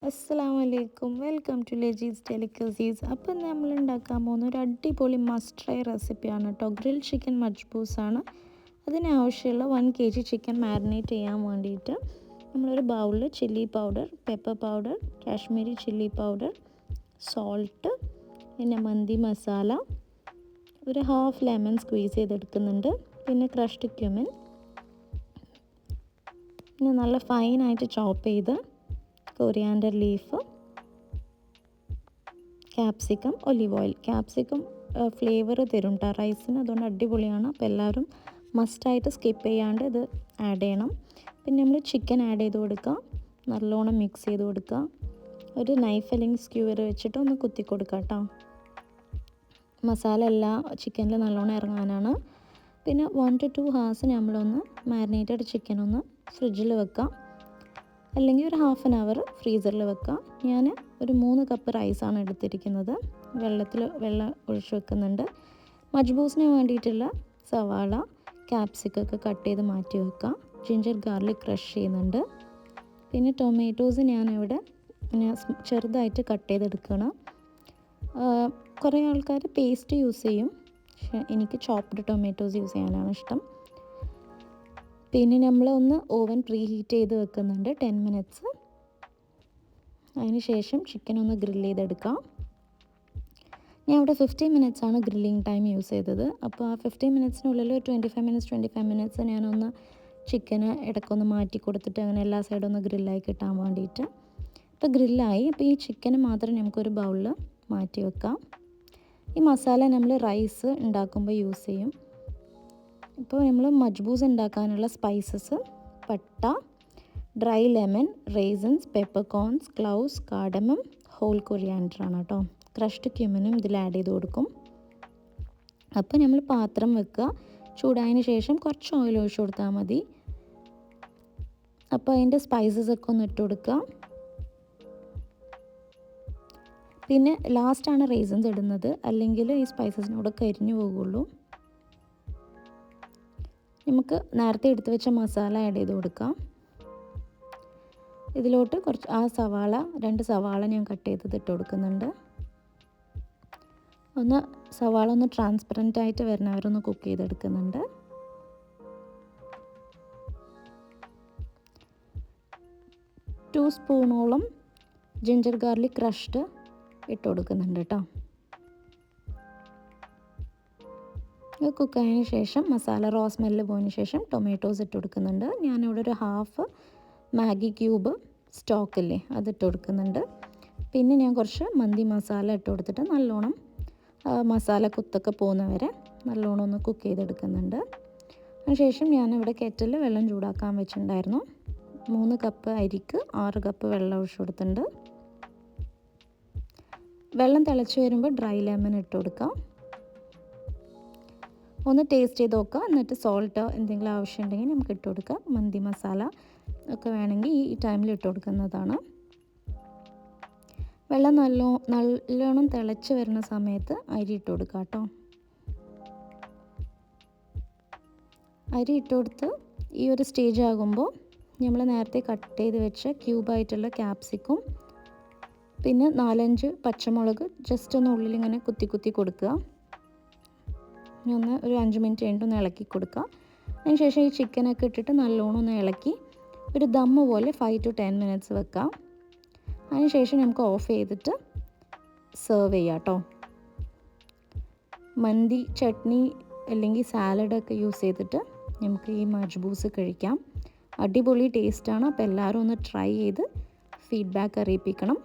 അസ്സലാമലൈക്കും, welcome to ലജീസ് delicacies. അപ്പം നമ്മൾ ഉണ്ടാക്കാൻ പോകുന്ന ഒരു അടിപൊളി മസ്റ്റ് ട്രൈ റെസിപ്പിയാണ് കേട്ടോ. ഗ്രിൽ ചിക്കൻ മജ്ബൂസാണ്. അതിനാവശ്യമുള്ള 1 kg ചിക്കൻ മാരിനേറ്റ് ചെയ്യാൻ വേണ്ടിയിട്ട് നമ്മളൊരു ബൗളിൽ chilli powder, pepper powder, Kashmiri chilli powder, salt, പിന്നെ മന്തി മസാല, ഒരു ഹാഫ് ലെമൺ സ്ക്വീസ് ചെയ്തെടുക്കുന്നുണ്ട്, പിന്നെ ക്രഷ്ഡ് ക്യുമിൻ, പിന്നെ നല്ല ഫൈനായിട്ട് ചോപ്പ് ചെയ്ത് coriander leaf, capsicum, olive oil. Capsicum flavour തരും കേട്ടോ റൈസിന്, അതുകൊണ്ട് അടിപൊളിയാണ്. അപ്പോൾ എല്ലാവരും മസ്റ്റായിട്ട് സ്കിപ്പ് ചെയ്യാണ്ട് ഇത് ആഡ് ചെയ്യണം. പിന്നെ നമ്മൾ ചിക്കൻ ആഡ് ചെയ്ത് കൊടുക്കുക, നല്ലോണം മിക്സ് ചെയ്ത് കൊടുക്കുക. ഒരു നൈഫ് അല്ലെങ്കിൽ സ്ക്യൂവർ വെച്ചിട്ട് ഒന്ന് കുത്തി കൊടുക്കുക കേട്ടോ. മസാല എല്ലാം ചിക്കനിൽ നല്ലോണം ഇറങ്ങാനാണ്. പിന്നെ 1 to 2 hours നമ്മളൊന്ന് മാരിനേറ്റഡ് ചിക്കൻ ഒന്ന് ഫ്രിഡ്ജിൽ വെക്കാം, അല്ലെങ്കിൽ ഒരു ഹാഫ് ആൻ അവർ ഫ്രീസറിൽ വെക്കാം. ഞാൻ ഒരു 3 കപ്പ് റൈസാണ് എടുത്തിരിക്കുന്നത്. വെള്ളം ഒഴിച്ച് വെക്കുന്നുണ്ട്. മജ്ബൂസിന് വേണ്ടിയിട്ടുള്ള സവാള, ക്യാപ്സിക്കൊക്കെ കട്ട് ചെയ്ത് മാറ്റി വെക്കാം. ജിഞ്ചർ ഗാർലിക് ക്രഷ് ചെയ്യുന്നുണ്ട്. പിന്നെ ടൊമാറ്റോസ് ഞാനിവിടെ ചെറുതായിട്ട് കട്ട് ചെയ്തെടുക്കണം. കുറേ ആൾക്കാർ പേസ്റ്റ് യൂസ് ചെയ്യും, പക്ഷേ എനിക്ക് ചോപ്ഡ് ടൊമാറ്റോസ് യൂസ് ചെയ്യാനാണ് ഇഷ്ടം. പിന്നെ നമ്മളൊന്ന് ഓവൻ പ്രീ ഹീറ്റ് ചെയ്ത് വെക്കുന്നുണ്ട് 10 minutes. അതിന് ശേഷം ചിക്കൻ ഒന്ന് ഗ്രിൽ ചെയ്തെടുക്കാം. ഞാൻ ഇവിടെ 15 minutes ആണ് ഗ്രില്ലിങ് ടൈം യൂസ് ചെയ്തത്. അപ്പോൾ ആ 15 minutesനുള്ളിൽ 25 minutes ഞാനൊന്ന് ചിക്കന് ഇടയ്ക്കൊന്ന് മാറ്റി കൊടുത്തിട്ട് അങ്ങനെ എല്ലാ സൈഡും ഒന്ന് ഗ്രില്ലായി കിട്ടാൻ വേണ്ടിയിട്ട്. ഇപ്പോൾ ഗ്രില്ലായി. അപ്പോൾ ഈ ചിക്കന് മാത്രം നമുക്കൊരു ബൗളിൽ മാറ്റി വെക്കാം. ഈ മസാല നമ്മൾ റൈസ് ഉണ്ടാക്കുമ്പോൾ യൂസ് ചെയ്യും. ഇപ്പോൾ നമ്മൾ മജ്ബൂസ് ഉണ്ടാക്കാനുള്ള സ്പൈസസ്: പട്ട, dry lemon, raisins, പെപ്പർകോൺസ്, ക്ലൗസ്, cardamom, whole coriander ആണ് കേട്ടോ. ക്രഷ്ഡ് ക്യുമിനും ഇതിൽ ആഡ് ചെയ്ത് കൊടുക്കും. അപ്പോൾ നമ്മൾ പാത്രം വെക്കുക, ചൂടായതിന് ശേഷം കുറച്ച് ഓയിൽ ഒഴിച്ച് കൊടുത്താൽ മതി. അപ്പോൾ അതിൻ്റെ സ്പൈസസ് ഒക്കെ ഒന്ന് ഇട്ട് കൊടുക്കുക. പിന്നെ ലാസ്റ്റാണ് റേസിൻസ് ഇടുന്നത്, അല്ലെങ്കിൽ ഈ സ്പൈസസിനോട് കരിഞ്ഞു പോകുള്ളൂ. നമുക്ക് നേരത്തെ എടുത്ത് വെച്ച മസാല ആഡ് ചെയ്ത് കൊടുക്കാം. ഇതിലോട്ട് കുറച്ച് 2 സവാള ഞാൻ കട്ട് ചെയ്തത് ഇട്ട് കൊടുക്കുന്നുണ്ട്. സവാള ഒന്ന് ട്രാൻസ്പെറൻ്റ് ആയിട്ട് വരുന്നവരൊന്ന് കുക്ക് ചെയ്തെടുക്കുന്നുണ്ട്. ടു സ്പൂണോളം ജിഞ്ചർ ഗാർലിക് ക്രഷ്ഡ് ഇട്ട് കൊടുക്കുന്നുണ്ട് കേട്ടോ. ഇത് കുക്കായതിന് ശേഷം മസാല റോ സ്മെല്ല് പോയതിന് ശേഷം ടൊമാറ്റോസ് ഇട്ട് കൊടുക്കുന്നുണ്ട്. ഞാനിവിടെ ഒരു ഹാഫ് മാഗി ക്യൂബ് സ്റ്റോക്കില്ലേ അതിട്ട് കൊടുക്കുന്നുണ്ട്. പിന്നെ ഞാൻ കുറച്ച് മന്തി മസാല ഇട്ട് കൊടുത്തിട്ട് നല്ലോണം മസാല കുത്തൊക്കെ പോകുന്നവരെ നല്ലോണം ഒന്ന് കുക്ക് ചെയ്തെടുക്കുന്നുണ്ട്. അതിനുശേഷം ഞാനിവിടെ കെറ്റിൽ വെള്ളം ചൂടാക്കാൻ വെച്ചിട്ടുണ്ടായിരുന്നു. 3 കപ്പ് അരിക്ക് 6 കപ്പ് വെള്ളം ഒഴിച്ച് കൊടുത്തിട്ടുണ്ട്. വെള്ളം തിളച്ച് വരുമ്പോൾ ഡ്രൈ ലെമൺ ഇട്ട് കൊടുക്കാം. ഒന്ന് ടേസ്റ്റ് ചെയ്ത് നോക്കുക. എന്നിട്ട് സോൾട്ടോ എന്തെങ്കിലും ആവശ്യമുണ്ടെങ്കിൽ നമുക്ക് ഇട്ട് കൊടുക്കാം. മന്തി മസാല ഒക്കെ വേണമെങ്കിൽ ഈ ടൈമിൽ ഇട്ട് കൊടുക്കുന്നതാണ്. വെള്ളം നല്ലോണം തിളച്ച് വരുന്ന സമയത്ത് അരി ഇട്ട് കൊടുക്കുക കേട്ടോ. അരി ഇട്ട് കൊടുത്ത് ഈ ഒരു സ്റ്റേജ് ആകുമ്പോൾ നമ്മൾ നേരത്തെ കട്ട് ചെയ്ത് വെച്ച ക്യൂബായിട്ടുള്ള ക്യാപ്സിക്കും, പിന്നെ 4-5 പച്ചമുളക് ജസ്റ്റ് ഒന്ന് ഉള്ളിൽ ഇങ്ങനെ കുത്തി കുത്തി കൊടുക്കുക. ഒരു 5 മിനിറ്റ് കഴിഞ്ഞിട്ട് ഒന്ന് ഇളക്കി കൊടുക്കുക. അതിനുശേഷം ഈ ചിക്കനൊക്കെ ഇട്ടിട്ട് നല്ലോണം ഒന്ന് ഇളക്കി ഒരു ദമ്മ് പോലെ 5 to 10 minutes വെക്കാം. അതിനുശേഷം നമുക്ക് ഓഫ് ചെയ്തിട്ട് സെർവ് ചെയ്യാം കേട്ടോ. മന്തി ചട്നി അല്ലെങ്കിൽ സാലഡൊക്കെ യൂസ് ചെയ്തിട്ട് നമുക്ക് ഈ മജ്ബൂസ് കഴിക്കാം. അടിപൊളി ടേസ്റ്റാണ്. അപ്പോൾ എല്ലാവരും ഒന്ന് ട്രൈ ചെയ്ത് ഫീഡ്ബാക്ക് അറിയിപ്പിക്കണം.